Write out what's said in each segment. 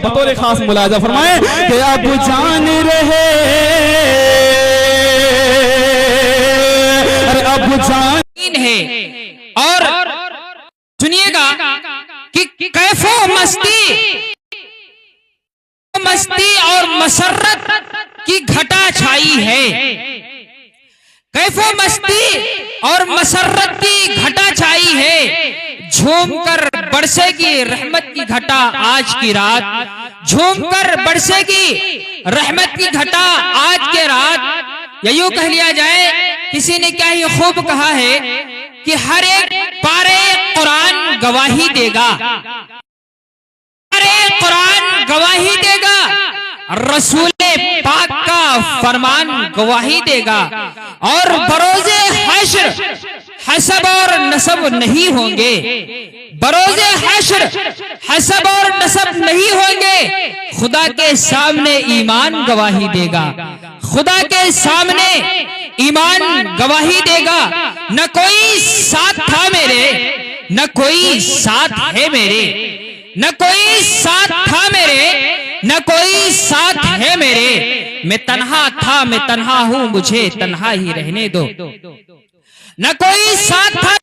बतौर खास मुलाजा फरमाए कि अब जान रहे, अरे अब जान है। और सुनिएगा कि कैफो मस्ती और मसरत की घटा छाई है। कैफो मस्ती और मसरत की घटा छाई है। झूमकर बरसेगी रहमत की घटा आज की रात, झूमकर बरसेगी रहमत की घटा आज के रात। या यूं कह लिया जाए, किसी ने क्या ही खूब कहा है कि हर एक पारे कुरान गवाही देगा, पारे कुरान गवाही देगा, रसूल पाक का फरमान गवाही देगा। और बरोजे हश्र हसब और नसब नहीं होंगे, बरोजे हश्र हसब और नसब नहीं होंगे। खुदा के सामने ईमान गवाही देगा, खुदा के सामने ईमान गवाही देगा। न कोई साथ था मेरे, न कोई साथ है मेरे, न कोई साथ था मेरे, न कोई साथ है मेरे। मैं तन्हा था, मैं तन्हा हूं, मुझे तन्हा ही रहने दो। न कोई साथ था,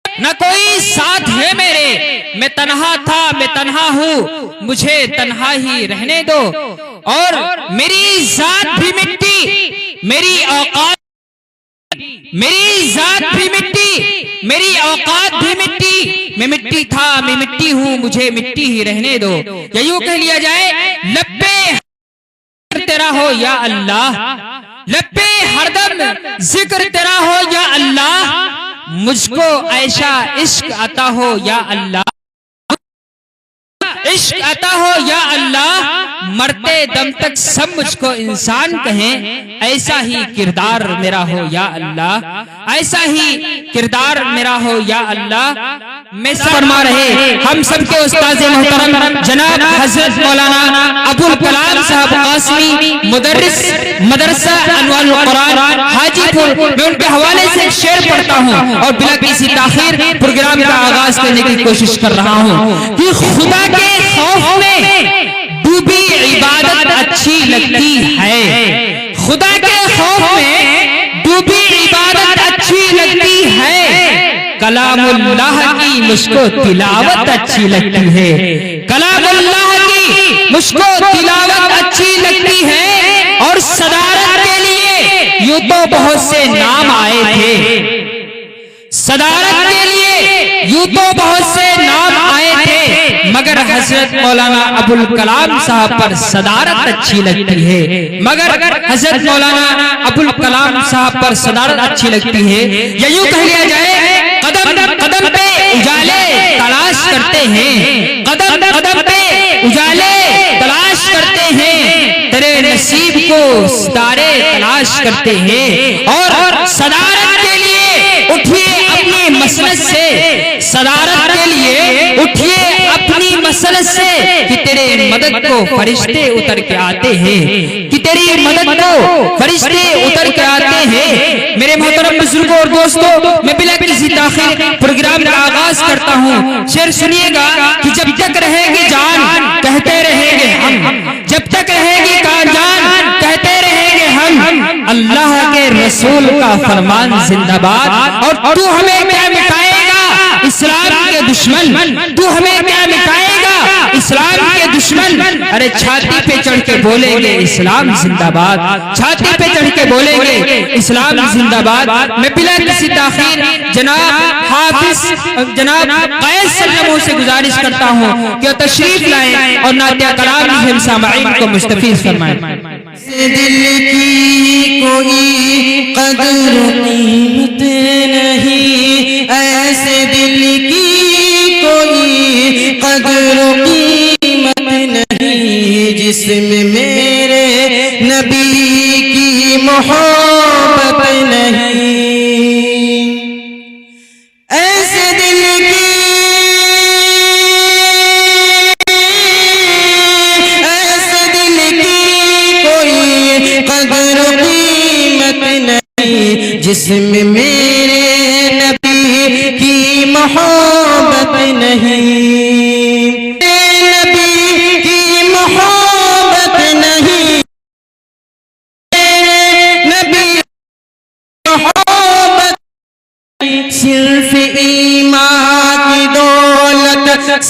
न कोई साथ है मेरे, मैं तन्हा था, मैं तन्हा हूं, मुझे तन्हा ही रहने दो। और मेरी जात भी मिट्टी, मेरी औकात, मेरी जात भी मिट्टी, मेरी औकात भी मिट्टी। मैं मिट्टी था, मैं मिट्टी हूं, मुझे मिट्टी ही रहने दो। या यूं कह लिया जाए, लब्बे तेरा हो या अल्लाह, लब्बे हरदम जिक्र तेरा हो या अल्लाह। मुझको ऐसा इश्क अता हो या अल्लाह, इश्क अता हो या अल्लाह। मरते दम तक सब मुझको इंसान कहें, ऐसा ही किरदार मेरा हो या अल्लाह, ऐसा ही किरदार मेरा हो या अल्लाह। मैं फरमा रहे हम सबके उस्ताद मोहतरम जनाब हजरत मौलाना अबुल कलाम साहब कासमी, मुदर्रिस मदरसा अनवारुल कुरान हाजीपुर। मैं उनके हवाले से शेर पढ़ता हूँ और बिना किसी ताखीर प्रोग्राम का आगाज करने की कोशिश कर रहा हूँ कि खुदा के खौफ में डूबी इबादत अच्छी लगती है, खुदा के खौफ में डूबी इबादत अच्छी लगती है। कलामुल्लाह की मुझको तिलावत अच्छी लगती है, कलामुल्लाह की मुझको तिलावत अच्छी लगती है। और सदारत के लिए यूं तो बहुत से नाम आए थे, सदारत के लिए यूं तो बहुत से नाम आए थे, मगर हजरत मौलाना अबुल कलाम साहब पर सदारत अच्छी लगती है, मगर हजरत मौलाना अबुल कलाम साहब पर सदारत अच्छी लगती है। या यूं कह लिया जाए, कदम कदम पे उजाले तलाश करते हैं, कदम कदम पे उजाले तलाश करते हैं, तेरे नसीब को सितारे तलाश करते हैं। और सदारत के लिए उठिए अपनी मसलत से, सदारत के लिए उठिए अपनी मसलत से, कि तेरे मदद को फरिश्ते उतर के आते हैं, कि तेरी मदद को फरिश्ते उतर के आते हैं। मेरे मोहतरम बुजुर्गों और दोस्तों, मैं बिना किसी ताखीर प्रोग्राम का आगाज करता हूँ। शेर सुनिएगा कि जब तक रहेगी जान कहते रहेंगे हम, जब तक रहेगी जान कहते रहेंगे हम, अल्लाह के रसूल का फरमान जिंदाबाद। और तू हमें क्या मिटाएगा इस्लाम के दुश्मन, तू हमें क्या मिटाएगा इस्लाम के दुश्मन। अरे छाती पे चढ़ के बोलेंगे इस्लाम जिंदाबाद, छाती पे चढ़ के बोलेंगे इस्लाम जिंदाबाद। मैं बिना किसी ताखीर जनाब हाफिज जनाब कैस सल्लमों से गुजारिश करता हूँ कि तशरीफ लाएं और नातिया कलाम हम सामईन को मुस्तफीज फरमाएं। दिल की कोई कदर कीमत नहीं, ऐसे दिल की कोई कदर कीमत नहीं, जिसमें मेरे नबी की मोहब्बत नहीं। ऐसे दिल की, ऐसे दिल की कोई कदर कीमत नहीं, जिसमें मेरे नबी की मोहब्बत नहीं, नबी की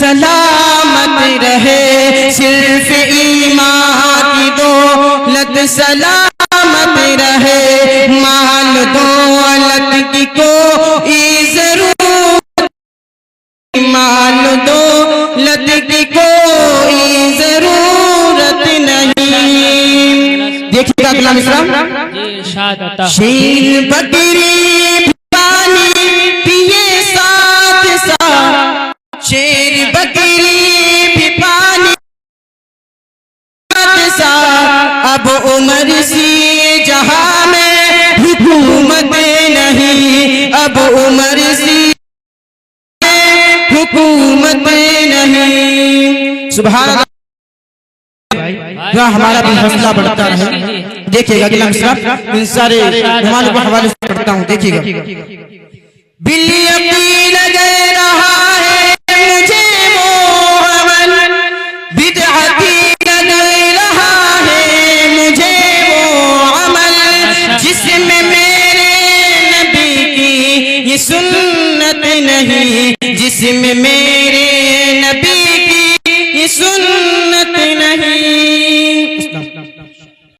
सलामत रहे, सिर्फ ईमान की दौलत सलामत रहे, माल दौलत की कोई जरूरत, माल दौलत की कोई जरूरत नहीं। देखिएगा अगला मिसरा, शेर बकरी पानी पिए साथ साथ, शेर बकरी भी पानी साथ साथ, अब उम्र सी जहां में हुकूमत नहीं, अब उम्र सी हुकूमत नहीं। सुभान अल्लाह, हमारा भी हौसला बढ़ता रहे। देखिएगा अगला मिसरा, इन सारे हमारे हवाले से पढ़ता हूँ। देखिएगा, बिल्ली अपनी लगे रहा है मुझे वो अमल, बिदअती लगे रहा है मुझे वो अमल, जिसमें मेरे नबी की ये सुन्नत नहीं, जिसमें मेरे